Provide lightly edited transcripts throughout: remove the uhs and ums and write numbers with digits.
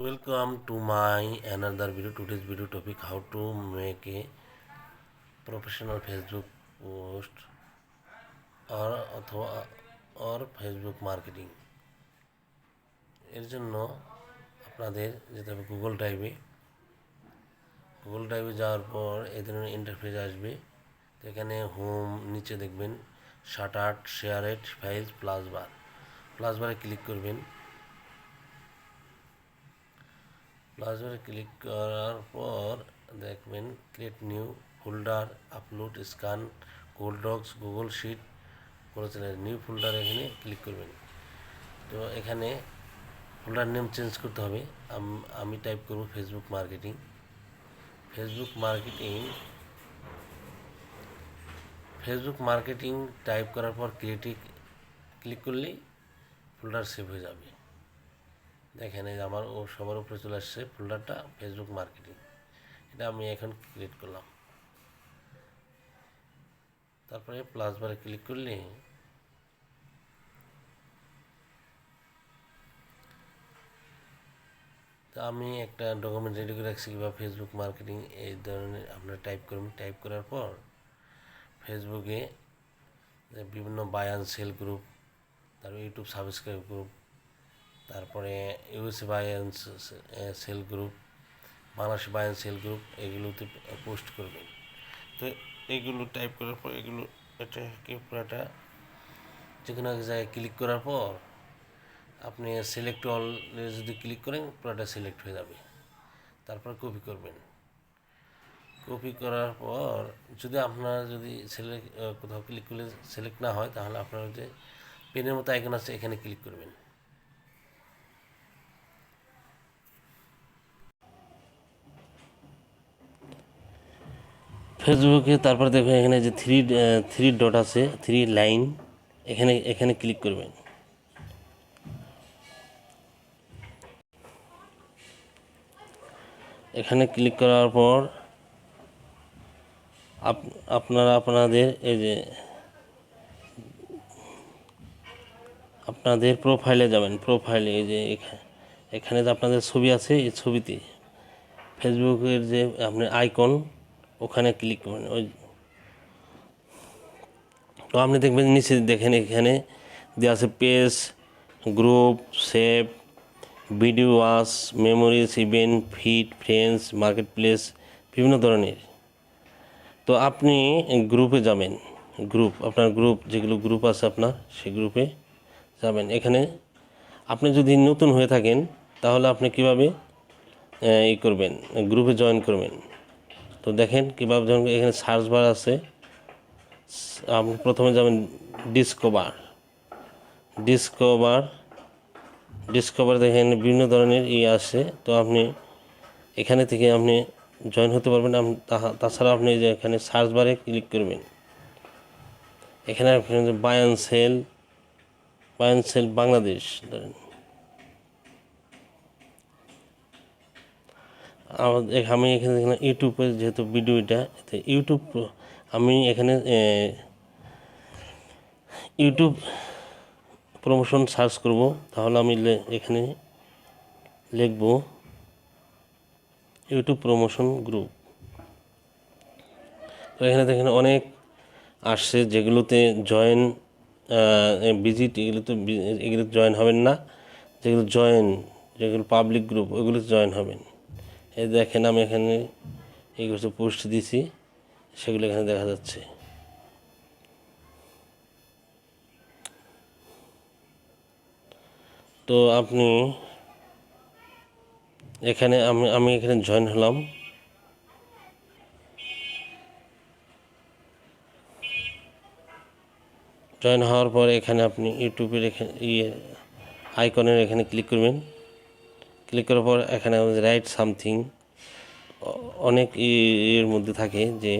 Welcome to my another video. Today's video topic: how to make a professional Facebook post or Facebook marketing। এর জন্য আপনাদের যেতে হবে Google ড্রাইভে যাওয়ার পর এই ধরনের ইন্টারফেস আসবে। তো এখানে হোম নিচে দেখবেন শার্ট শেয়ার ইট ফাইলস প্লাস বারে ক্লিক করবেন। প্লাস বারে ক্লিক করার পর দেখবেন create new folder, upload, scan, Google Docs, Google sheet করে নিউ ফোল্ডার এখানে ক্লিক করবেন। তো এখানে ফোল্ডার নেম চেঞ্জ করতে হবে। আমি টাইপ করব ফেসবুক মার্কেটিং টাইপ করার পর ক্লিক করলেই ফোল্ডার সেভ হয়ে যাবে। দেখেন এই আমার সবার উপরে চলে আসছে ফোল্ডারটা ফেসবুক মার্কেটিং। এটা আমি এখন ক্রিয়েট করলাম। তারপরে প্লাস বারে ক্লিক করলে তো আমি একটা ডকুমেন্ট রেডি করে রাখছি কিংবা ফেসবুক মার্কেটিং এই ধরনের আপনারা টাইপ করবেন। টাইপ করার পর ফেসবুকে বিভিন্ন বাই অ্যান্ড সেল গ্রুপ, তারপর ইউটিউব সাবস্ক্রাইব গ্রুপ, তারপরে USA buy and sell group, Bangladesh buy and sell group, এগুলোতে পোস্ট করবেন। তো এগুলো টাইপ করার পর এটাকে পুরোটা যে কোনো এক জায়গায় ক্লিক করার পর আপনি সিলেক্ট অল যদি ক্লিক করেন পুরোটা সিলেক্ট হয়ে যাবে। তারপর কপি করবেন। কপি করার পর যদি আপনার কোথাও ক্লিক করলে সিলেক্ট না হয় তাহলে আপনার যে পেনের মতো আইকন আছে এখানে ক্লিক করবেন। ফেসবুকে তারপর দেখবেন এখানে যে থ্রি ডট আছে, থ্রি লাইন, এখানে ক্লিক করবেন। এখানে ক্লিক করার পর আপনাদের এই যে আপনাদের প্রোফাইলে যাবেন। প্রোফাইলে এই যে এখানে যে আপনাদের ছবি আছে এই ছবিতে ফেসবুকের যে আপনার আইকন ওখানে ক্লিক করবেন। তো আপনি দেখবেন নিচে দেখেন এখানে দেওয়া আছে page, group, save, video watch, memories, event, feed, friends, market place, বিভিন্ন ধরনের। তো আপনি গ্রুপে যাবেন। আপনার যেগুলো গ্রুপ আছে আপনার সেই গ্রুপে যাবেন। এখানে আপনি যদি নতুন হয়ে থাকেন তাহলে আপনি কীভাবে করবেন, গ্রুপে জয়েন করবেন। তো দেখেন কীভাবে জয়েন। এখানে সার্চ বার আছে। আপনি প্রথমে যাবেন ডিসকভার দেখেন বিভিন্ন ধরনের আছে। তো আপনি এখানে থেকে আপনি জয়েন হতে পারবেন। তাছাড়া আপনি যে এখানে সার্চ বারে ক্লিক করবেন। এখানে বাই অ্যান্ড সেল বাংলাদেশ ধরেন। আমি এখানে দেখলাম ইউটিউবে যেহেতু ভিডিওটা আমি এখানে ইউটিউব প্রমোশন সার্চ করব। তাহলে আমি এখানে লিখব ইউটিউব প্রমোশন গ্রুপ। তো এখানে দেখেন অনেক আসছে যেগুলোতে জয়েন ভিজিট, এগুলো জয়েন হবেন না। যেগুলো পাবলিক গ্রুপ ওইগুলোতে জয়েন হবেন। এই দেখেন আমি এখানে এইগুলো পোস্ট দিছি, সেগুলো এখানে দেখা যাচ্ছে। তো আপনি এখানে আমি এখানে জয়েন হলাম। জয়েন হওয়ার পর এখানে আপনি ইউটিউবের আইকনের এখানে ক্লিক করবেন। ক্লিক করার পর এখানে রাইট সামথিং অনেক এর মধ্যে থাকে যে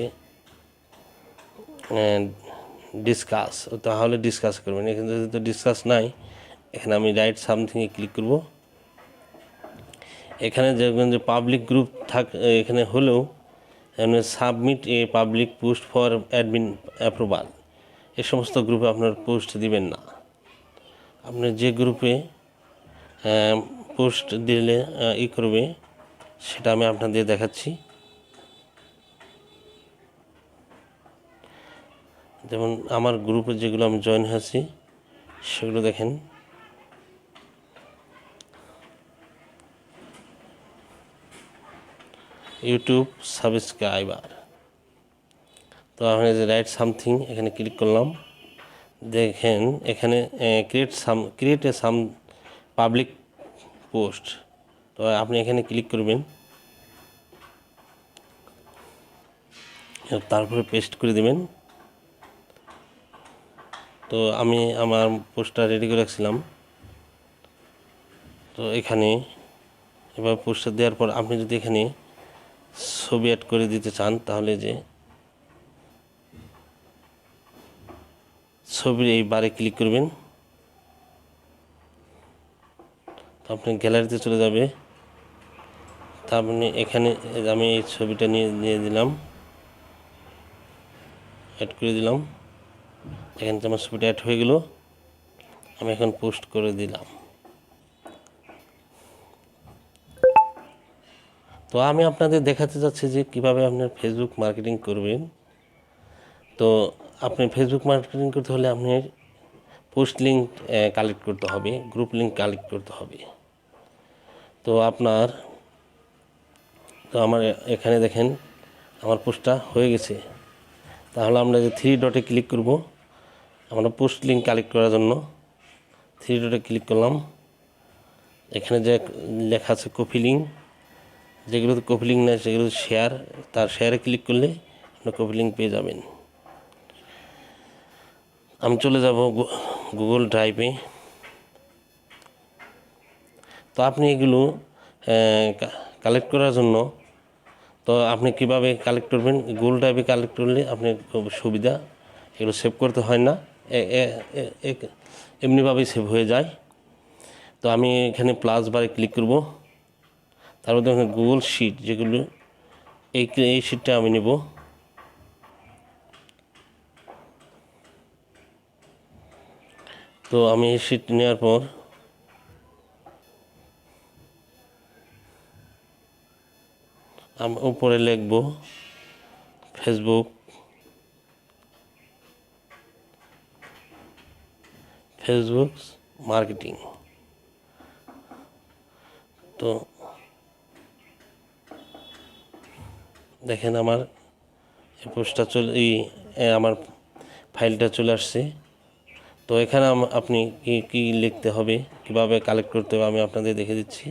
ডিসকাস, তাহলে ডিসকাস করবেন। এখানে যদি ডিসকাস নাই, এখানে আমি রাইট সামথিংয়ে ক্লিক করব। এখানে দেখবেন যে পাবলিক গ্রুপ এখানে হলেও submit a public post for admin approval, এই সমস্ত গ্রুপে আপনার পোস্ট দিবেন না। আপনি যে গ্রুপে পোস্ট দিলে করবে সেটা আমি আপনাদের দেখাচ্ছি। যেমন আমার গ্রুপে যেগুলো আমি জয়েন হয়েছি সেগুলো দেখেন। ইউটিউব সাবস্ক্রাইবার, তো আমি যে রাইট সামথিং এখানে ক্লিক করলাম। দেখেন এখানে create a some public post, তো আপনি এখানে ক্লিক করবেন, তারপরে পেস্ট করে দেবেন। তো আমি আমার পোস্টটা রেডি করে রাখছিলাম। তো এখানে এবার পোস্টটা দেওয়ার পর আপনি যদি এখানে ছবি অ্যাড করে দিতে চান তাহলে যে ছবির এই বারে ক্লিক করবেন, তো আপনি গ্যালারিতে চলে যাবে। তা আপনি এখানে আমি এই ছবিটা নিয়ে দিলাম, অ্যাড করে দিলাম। এখানে আমার ছবিটা অ্যাড হয়ে গেল। আমি এখন পোস্ট করে দিলাম। তো আমি আপনাদের দেখাতে চাচ্ছি যে কীভাবে আপনার ফেসবুক মার্কেটিং করবেন। তো আপনি ফেসবুক মার্কেটিং করতে হলে আপনার পোস্ট লিঙ্ক কালেক্ট করতে হবে, গ্রুপ লিঙ্ক কালেক্ট করতে হবে। তো আমার এখানে দেখেন আমার পোস্টটা হয়ে গেছে। তাহলে আমরা যে 3 ডটে ক্লিক করব আমরা পোস্ট লিঙ্ক কালেক্ট করার জন্য 3 ডটে ক্লিক করলাম। এখানে যে লেখা আছে কপি লিঙ্ক, যেগুলোতে কপি লিঙ্ক নেই সেগুলো শেয়ার, তার শেয়ারে ক্লিক করলে আপনার কপি লিঙ্ক পেয়ে যাবেন। আমি চলে যাব গুগল ড্রাইভে। তো আপনি এগুলো কালেক্ট করার জন্য, তো আপনি কিভাবে কালেক্ট করবেন, গুগল ড্রাইভে কালেক্ট করলে আপনি খুব সুবিধা, এগুলো সেভ করতে হয় না, এমনিভাবেই সেভ হয়ে যায়। তো আমি এখানে প্লাস বারে ক্লিক করব, তারপর দেখুন গুগল শিট, যেগুলো এই শিটটা আমি নেব। তো আমি এই শিট নেওয়ার পর আমি উপরে লিখব ফেসবুক মার্কেটিং। তো দেখেন আমার এই পোস্টটা আমার ফাইলটা চলে আসছে। তো এখানে আপনি কি লিখতে হবে, কিভাবে কালেক্ট করতে হবে আমি আপনাদের দেখে দিচ্ছি।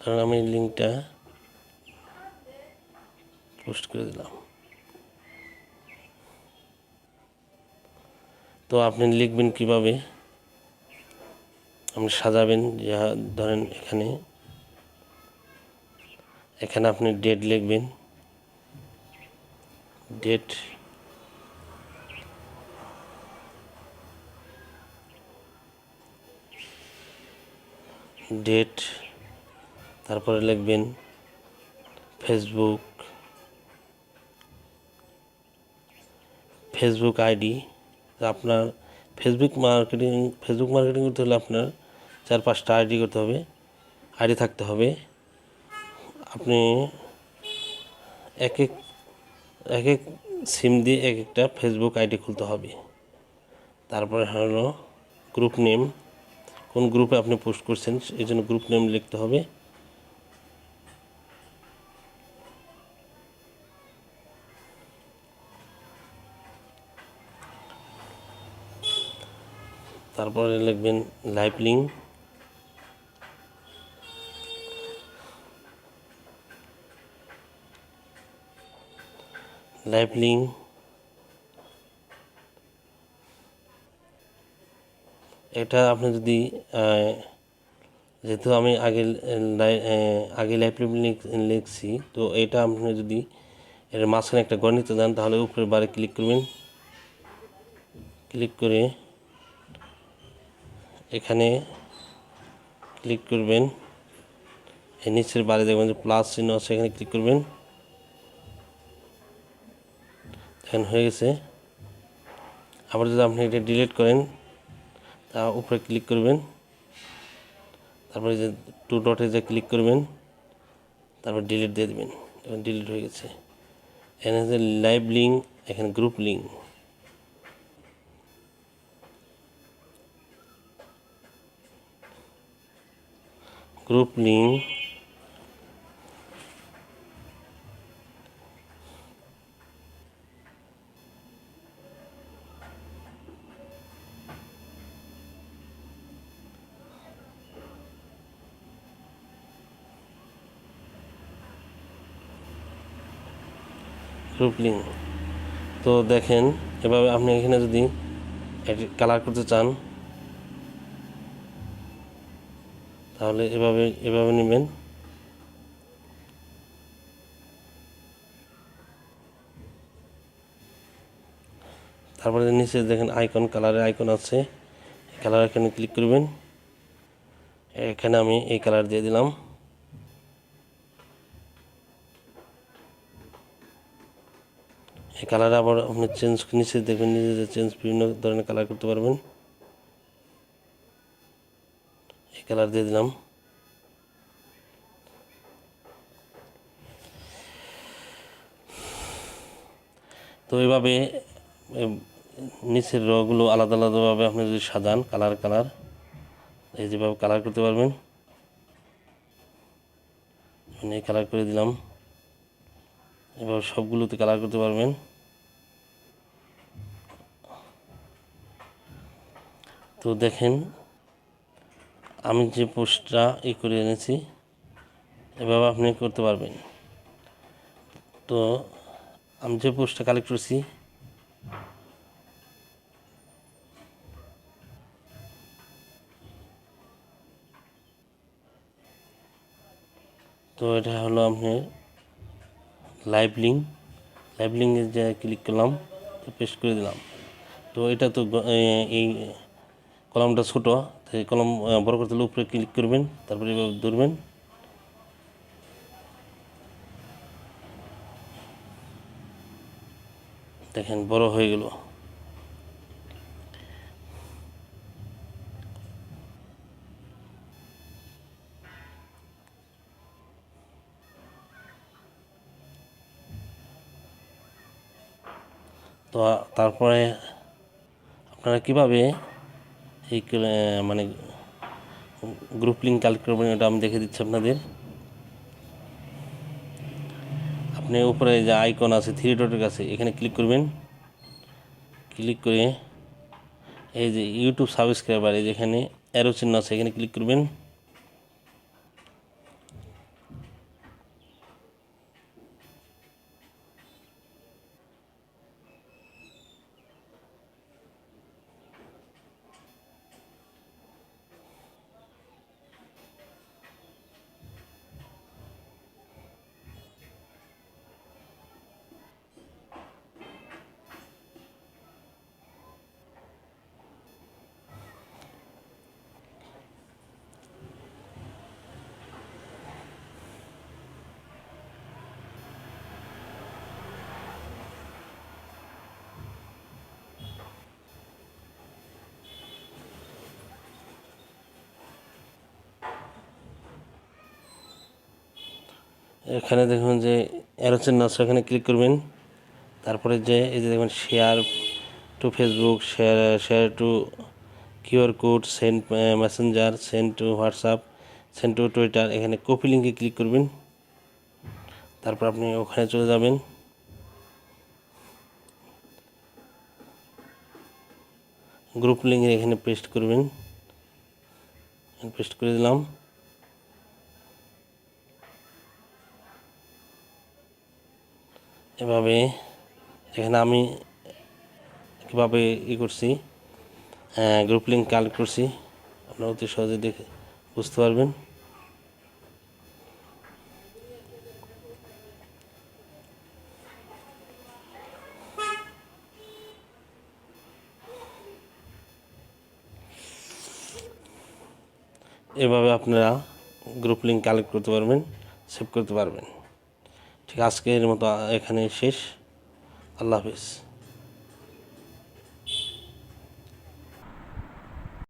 কারণ আমি লিঙ্কটা পোস্ট করে দিলাম। তো আপনি লিখবেন কিভাবে, আপনি সাজাবেন, যা ধরেন এখানে আপনি ডেট লিখবেন, ডেট, তারপরে লিখবেন ফেসবুক আইডি। আপনার ফেসবুক মার্কেটিং করতে হলে আপনার 4-5টা আইডি থাকতে হবে। আপনি এক এক সিম দিয়ে এক একটা ফেসবুক আইডি খুলতে হবে। তারপরে হলো গ্রুপ নেম, কোন গ্রুপে আপনি পোস্ট করছেন এই জন্য গ্রুপ নেম লিখতে হবে। তারপরে লিখবেন লাইভ লিঙ্ক, এটা আপনি যদি যেহেতু আমি আগে লাইভ লিঙ্ক লিখছি, তো এটা আপনি যদি এর মাঝখানে একটা গণিত দেন তাহলে উপরে বারে ক্লিক করবেন, ক্লিক করে এখানে ক্লিক করবেন, এই নিচের বারে দেখবেন যে প্লাস চিহ্ন আছে, এখানে ক্লিক করবেন। এখন হয়ে গেছে। আবার যদি আপনি এটা ডিলিট করেন তা উপরে ক্লিক করবেন, তারপরে যে 2 ডটে যে ক্লিক করবেন, তারপর ডিলিট দিয়ে দেবেন। এখন ডিলিট হয়ে গেছে। এখানে যে লাইভ লিঙ্ক, এখানে group link, group link group link. তো দেখেন এভাবে আপনি এখানে যদি কালার করতে চান তাহলে এভাবে নেবেন। তারপরে নিচে দেখেন আইকন, কালারের আইকন আছে, কালার এখানে ক্লিক করবেন। এখানে আমি এই কালার দিয়ে দিলাম। এই কালার আবার আপনি চেঞ্জ, নিচে দেখবেন নিজে চেঞ্জ, বিভিন্ন ধরনের কালার করতে পারবেন। এই কালার দিয়ে দিলাম। তো এইভাবে নিচের রগুলো আলাদা আলাদাভাবে আপনি যদি সাজান, কালার এই যেভাবে কালার করতে পারবেন। আমি এই কালার করে দিলাম। এভাবে সবগুলোতে কালার করতে পারবেন। তো দেখেন আমি যে পোস্টটা করে এনেছি, এভাবে আপনি করতে পারবেন। তো আমি যে পোস্টটা কালেক্ট করছি, তো এটা হলো আপনার লাইভ লিঙ্কে যে ক্লিক করলাম, তো পেস্ট করে দিলাম। তো এটা তো এই কলামটা ছোটো, তো এই কলম বড় করতে হলে উপরে ক্লিক করবেন, তারপরে এভাবে ধরবেন। দেখেন বড় হয়ে গেল। তো তারপরে আপনারা কীভাবে এই মানে গ্রুপ লিঙ্ক কালেক্ট করবেন এটা আমি দেখে দিচ্ছি আপনাদের। আপনি উপরে যে আইকন আছে 3 ডটের কাছে, এখানে ক্লিক করবেন। ক্লিক করে এই যে ইউটিউব সাবস্ক্রাইবার, এই যেখানে অ্যারো চিহ্ন আছে, এখানে ক্লিক করবেন। এখানে দেখুন যে অ্যারো চিহ্ন আছে, এখানে ক্লিক করবেন। তারপরে যে এই যে দেখুন share two Facebook, share two QR code, send Messenger, send to WhatsApp, send to Twitter, এখানে কপি লিঙ্কে ক্লিক করবেন। তারপর আপনি ওখানে চলে যাবেন। গ্রুপ লিঙ্কে এখানে পেস্ট করবেন। পেস্ট করে দিলাম। এভাবে এখানে আমি কীভাবে করছি, গ্রুপ লিঙ্ক কালেক্ট করছি, আপনারা অতি সহজে দেখে বুঝতে পারবেন। এভাবে আপনারা গ্রুপ লিঙ্ক কালেক্ট করতে পারবেন, সেভ করতে পারবেন। ঠিক আজকের মতো এখানে শেষ। আল্লাহ হাফিজ।